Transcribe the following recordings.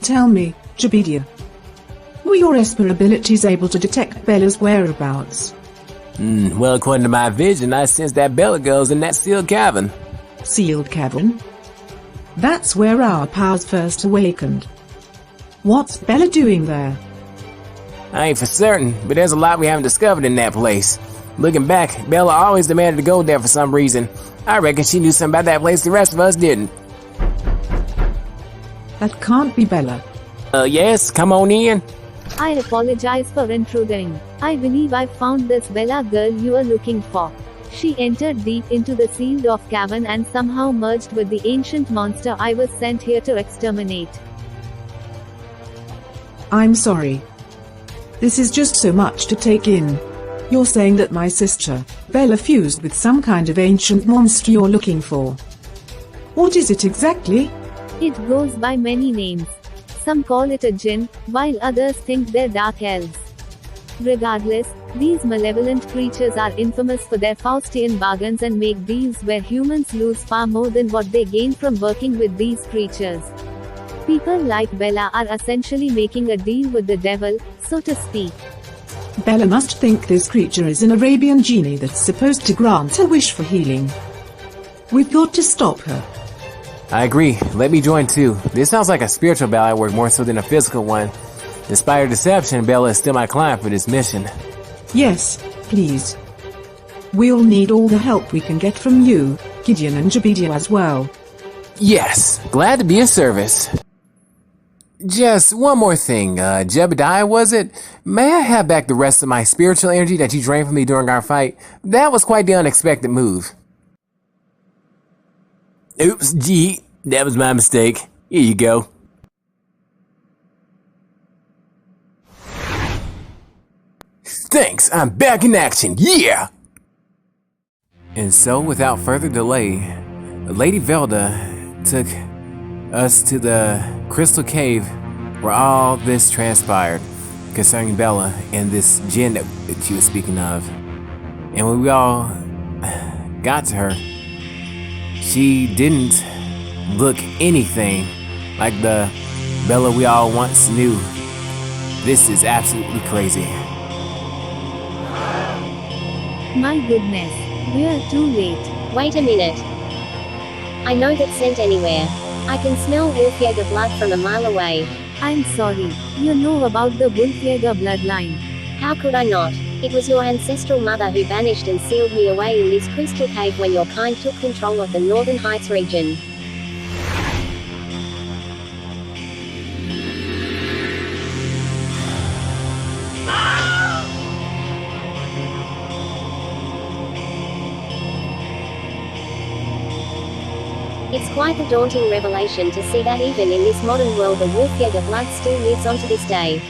tell me, Jabedia? Were your Esper abilities able to detect Bella's whereabouts? Well, according to my vision, I sense that Bella goes in that sealed cavern. Sealed cavern? That's where our powers first awakened. What's Bella doing there? I ain't for certain, but there's a lot we haven't discovered in that place. Looking back, Bella always demanded to go there for some reason. I reckon she knew something about that place the rest of us didn't. That can't be Bella. Yes, come on in. I apologize for intruding. I believe I found this Bella girl you are looking for. She entered deep into the sealed-off cavern and somehow merged with the ancient monster I was sent here to exterminate. I'm sorry. This is just so much to take in. You're saying that my sister, Bella, fused with some kind of ancient monster you're looking for. What is it exactly? It goes by many names. Some call it a jinn, while others think they're dark elves. Regardless, these malevolent creatures are infamous for their Faustian bargains and make deals where humans lose far more than what they gain from working with these creatures. People like Bella are essentially making a deal with the devil, so to speak. Bella must think this creature is an Arabian genie that's supposed to grant a wish for healing. We've got to stop her. I agree. Let me join too. This sounds like a spiritual battle at work more so than a physical one. Despite her deception, Bella is still my client for this mission. Yes, please. We'll need all the help we can get from you, Gideon, and Jabedia as well. Yes, glad to be of service. Just one more thing, Jebediah, was it? May I have back the rest of my spiritual energy that you drained from me during our fight? That was quite the unexpected move. Oops, gee, that was my mistake. Here you go. Thanks, I'm back in action, yeah! And so, without further delay, Lady Velda took us to the crystal cave where all this transpired concerning Bella and this djinn that she was speaking of. And when we all got to her, she didn't look anything like the Bella we all once knew. This is absolutely crazy. My goodness, we're too late. Wait a minute. I know that scent anywhere. I can smell Wolfjäger blood from a mile away. I'm sorry, you know about the Wolfjäger bloodline. How could I not? It was your ancestral mother who banished and sealed me away in this crystal cave when your kind took control of the Northern Heights region. It's quite a daunting revelation to see that even in this modern world the Wolfjäger blood still lives on to this day.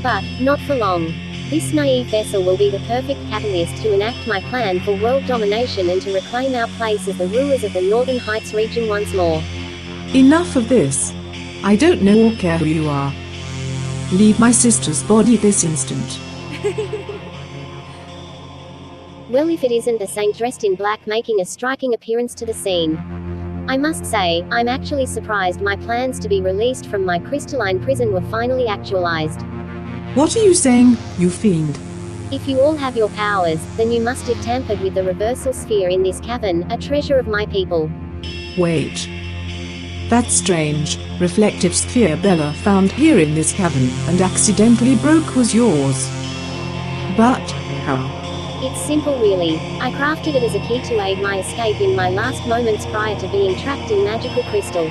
But, not for long. This naive vessel will be the perfect catalyst to enact my plan for world domination and to reclaim our place as the rulers of the Northern Heights region once more. Enough of this. I don't know or care who you are. Leave my sister's body this instant. Well, if it isn't the saint dressed in black making a striking appearance to the scene. I must say, I'm actually surprised my plans to be released from my crystalline prison were finally actualized. What are you saying, you fiend? If you all have your powers, then you must have tampered with the reversal sphere in this cavern, a treasure of my people. Wait. That strange, reflective sphere Bella found here in this cavern and accidentally broke was yours. But, how? It's simple really. I crafted it as a key to aid my escape in my last moments prior to being trapped in magical crystal.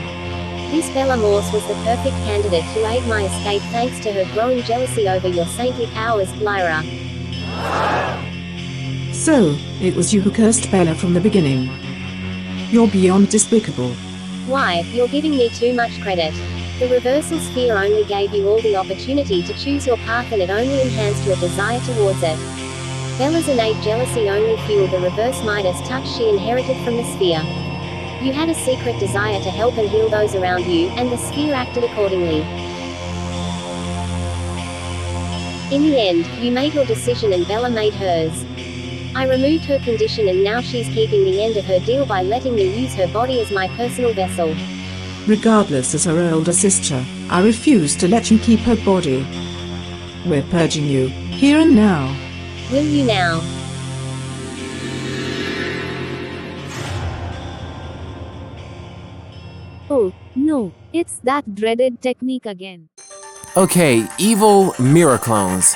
This Bella Morse was the perfect candidate to aid my escape thanks to her growing jealousy over your saintly powers, Lyra. So, it was you who cursed Bella from the beginning. You're beyond despicable. Why, you're giving me too much credit. The reversal sphere only gave you all the opportunity to choose your path and it only enhanced your desire towards it. Bella's innate jealousy only fueled the reverse Midas touch she inherited from the sphere. You had a secret desire to help and heal those around you, and the sphere acted accordingly. In the end, you made your decision and Bella made hers. I removed her condition and now she's keeping the end of her deal by letting me use her body as my personal vessel. Regardless as her older sister, I refuse to let you keep her body. We're purging you, here and now. Will you now? Oh, no, it's that dreaded technique again. Okay, evil mirror clones.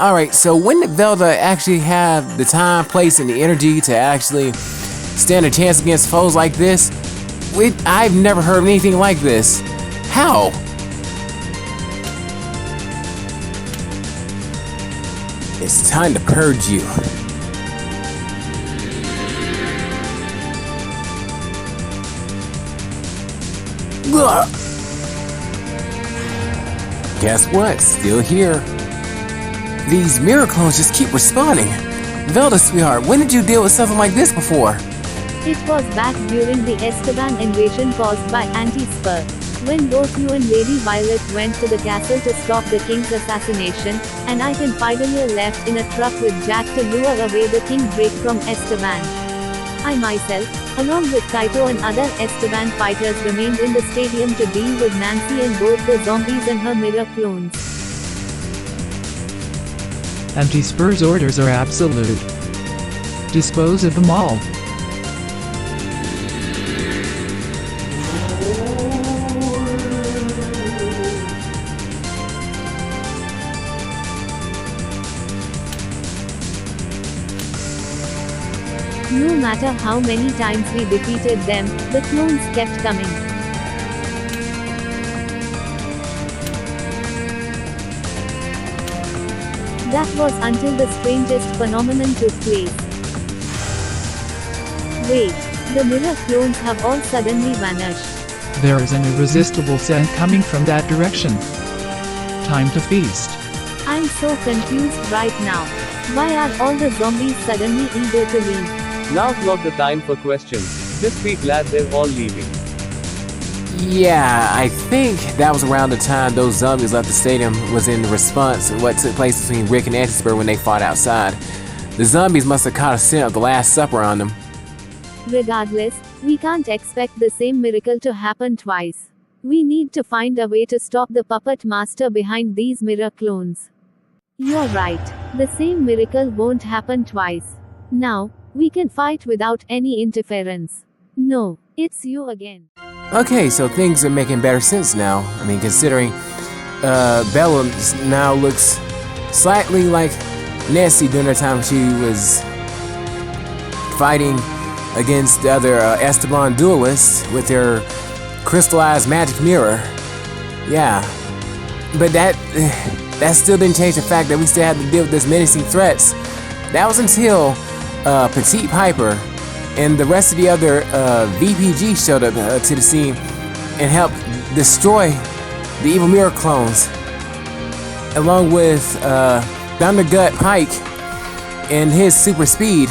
Alright, so when did Velda actually have the time, place, and the energy to actually stand a chance against foes like this? I've never heard of anything like this. How? It's time to purge you. Ugh. Guess what? Still here. These mirror clones just keep responding. Velda, sweetheart, when did you deal with something like this before? It was back during the Esteban invasion caused by Anti-Spur. When both you and Lady Violet went to the castle to stop the king's assassination, and I finally left in a truck with Jack to lure away the King Drake from Esteban. I myself, along with Kaito and other Esteban fighters, remained in the stadium to deal with Nancy and both the zombies and her mirror clones. Anti-Spur's orders are absolute. Dispose of them all. No matter how many times we defeated them, the clones kept coming. That was until the strangest phenomenon took place. Wait, the mirror clones have all suddenly vanished. There is an irresistible scent coming from that direction. Time to feast. I'm so confused right now. Why are all the zombies suddenly eager to leave? Now's not the time for questions. Just be glad they're all leaving. Yeah, I think that was around the time those zombies left the stadium was in response to what took place between Rick and Anti-Spur when they fought outside. The zombies must have caught a scent of the Last Supper on them. Regardless, we can't expect the same miracle to happen twice. We need to find a way to stop the puppet master behind these mirror clones. You're right, the same miracle won't happen twice. Now, we can fight without any interference. No, it's you again. Okay, so things are making better sense now. I mean, considering Bella now looks slightly like Nancy during the time she was fighting against the other Esteban duelists with their crystallized magic mirror. Yeah, but that still didn't change the fact that we still had to deal with this menacing threats. That was until Petite Piper and the rest of the other VPG showed up to the scene and helped destroy the evil mirror clones, along with Thundergut Pike and his super speed.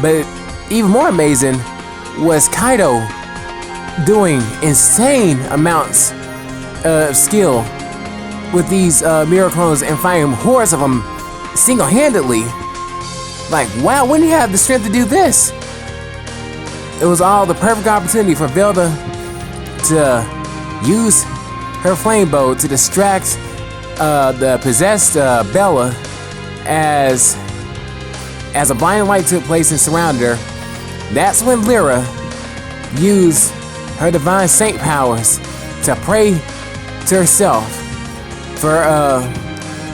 But even more amazing was Kaito doing insane amounts of skill with these mirror clones and fighting hordes of them single-handedly. Like, wow, when do you have the strength to do this? It was all the perfect opportunity for Velda to use her flame bow to distract the possessed Bella as a blinding light took place and surrounded her. That's when Lyra used her divine saint powers to pray to herself for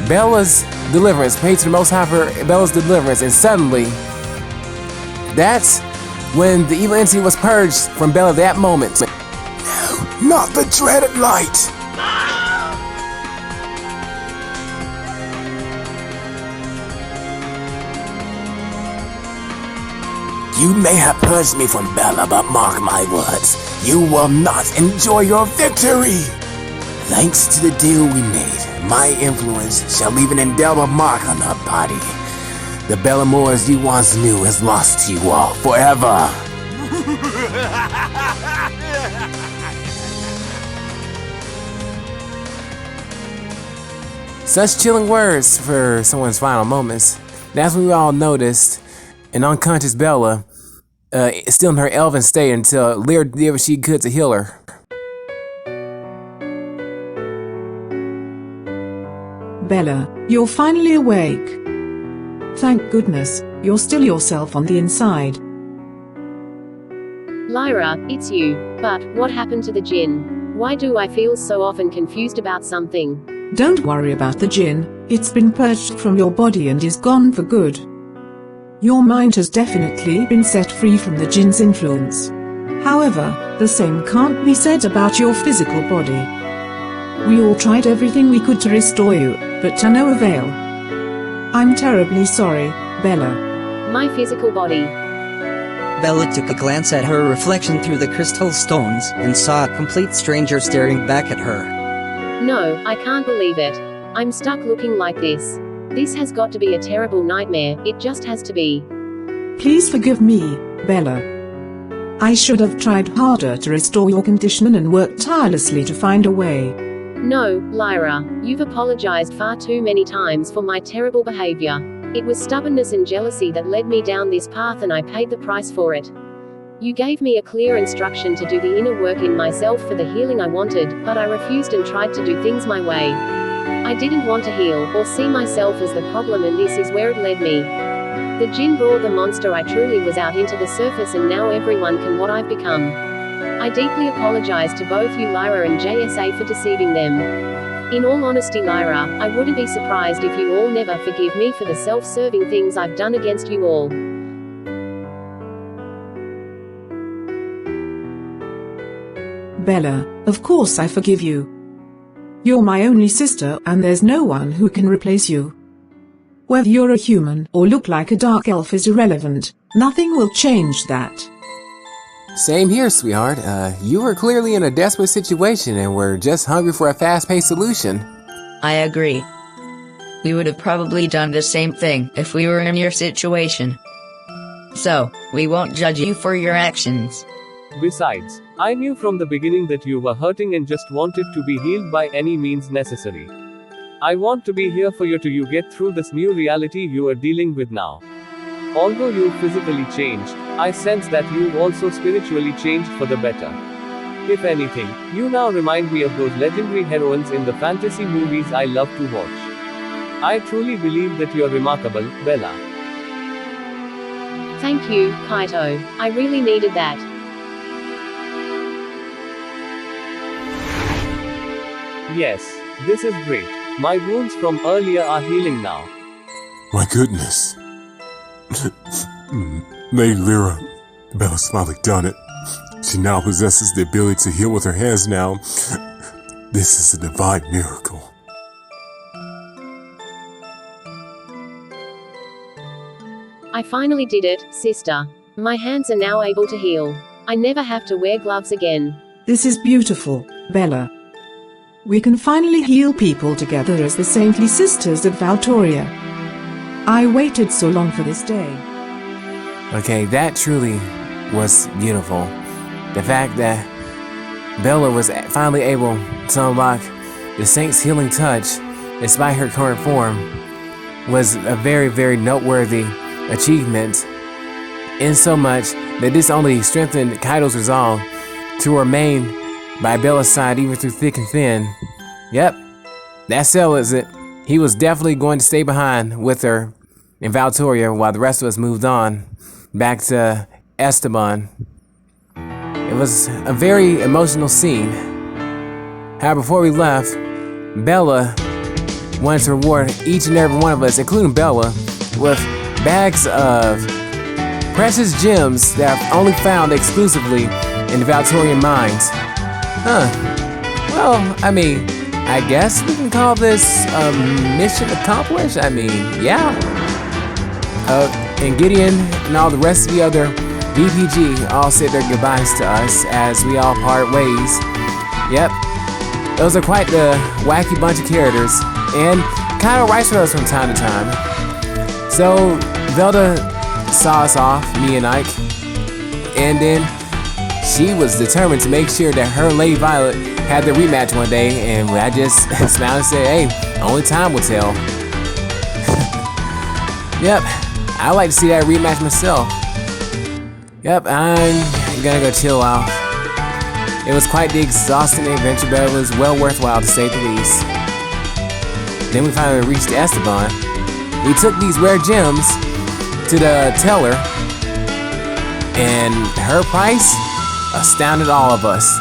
Bella's deliverance, pray to the Most High for Bella's deliverance, and suddenly, that's when the evil entity was purged from Bella that moment. No, not the dreaded light! You may have purged me from Bella, but mark my words, you will not enjoy your victory! Thanks to the deal we made, my influence shall leave an indelible mark on her body. The Bellamores you once knew is lost to you all forever. Such chilling words for someone's final moments. That's when we all noticed an unconscious Bella still in her elven state until Lyra did what she could to heal her. Bella, you're finally awake. Thank goodness, you're still yourself on the inside. Lyra, it's you. But, what happened to the djinn? Why do I feel so often confused about something? Don't worry about the djinn, it's been purged from your body and is gone for good. Your mind has definitely been set free from the djinn's influence. However, the same can't be said about your physical body. We all tried everything we could to restore you, but to no avail. I'm terribly sorry, Bella. My physical body. Bella took a glance at her reflection through the crystal stones and saw a complete stranger staring back at her. No, I can't believe it. I'm stuck looking like this. This has got to be a terrible nightmare, it just has to be. Please forgive me, Bella. I should have tried harder to restore your condition and worked tirelessly to find a way. No, Lyra, you've apologized far too many times for my terrible behavior. It was stubbornness and jealousy that led me down this path and I paid the price for it. You gave me a clear instruction to do the inner work in myself for the healing I wanted, but I refused and tried to do things my way. I didn't want to heal, or see myself as the problem, and this is where it led me. The djinn brought the monster I truly was out into the surface, and now everyone can what I've become. I deeply apologize to both you Lyra and JSA for deceiving them. In all honesty Lyra, I wouldn't be surprised if you all never forgive me for the self-serving things I've done against you all. Bella, of course I forgive you. You're my only sister and there's no one who can replace you. Whether you're a human or look like a dark elf is irrelevant, nothing will change that. Same here, sweetheart. You were clearly in a desperate situation and were just hungry for a fast-paced solution. I agree. We would have probably done the same thing if we were in your situation. So, we won't judge you for your actions. Besides, I knew from the beginning that you were hurting and just wanted to be healed by any means necessary. I want to be here for you till you get through this new reality you are dealing with now. Although you physically changed, I sense that you've also spiritually changed for the better. If anything, you now remind me of those legendary heroines in the fantasy movies I love to watch. I truly believe that you're remarkable, Bella. Thank you, Kaito. I really needed that. Yes, this is great. My wounds from earlier are healing now. My goodness. Lady Lyra, Bella's finally done it. She now possesses the ability to heal with her hands now. This is a divine miracle. I finally did it, sister. My hands are now able to heal. I never have to wear gloves again. This is beautiful, Bella. We can finally heal people together as the saintly sisters of Valtoria. I waited so long for this day. Okay, that truly was beautiful. The fact that Bella was finally able to unlock the Saint's healing touch, despite her current form, was a very, very noteworthy achievement, in so much that this only strengthened Kaito's resolve to remain by Bella's side even through thick and thin. Yep, that settles it. He was definitely going to stay behind with her in Valtoria while the rest of us moved on back to Esteban. It was a very emotional scene. However, before we left, Bella wanted to reward each and every one of us, including Bella, with bags of precious gems that are only found exclusively in the Valtorian mines. Well, I mean, I guess we can call this a mission accomplished. I mean, yeah. And Gideon and all the rest of the other VPG all said their goodbyes to us as we all part ways. Yep. Those are quite the wacky bunch of characters, and kind of writes for us from time to time. So, Velda saw us off, me and Ike, and then she was determined to make sure that her and Lady Violet had the rematch one day, and I just smiled and said, hey, only time will tell. Yep, I like to see that rematch myself. Yep, I'm gonna go chill out. It was quite the exhausting adventure, but it was well worthwhile to say the least. Then we finally reached Esteban. We took these rare gems to the teller, and her price astounded all of us.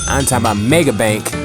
I'm talking about Mega Bank.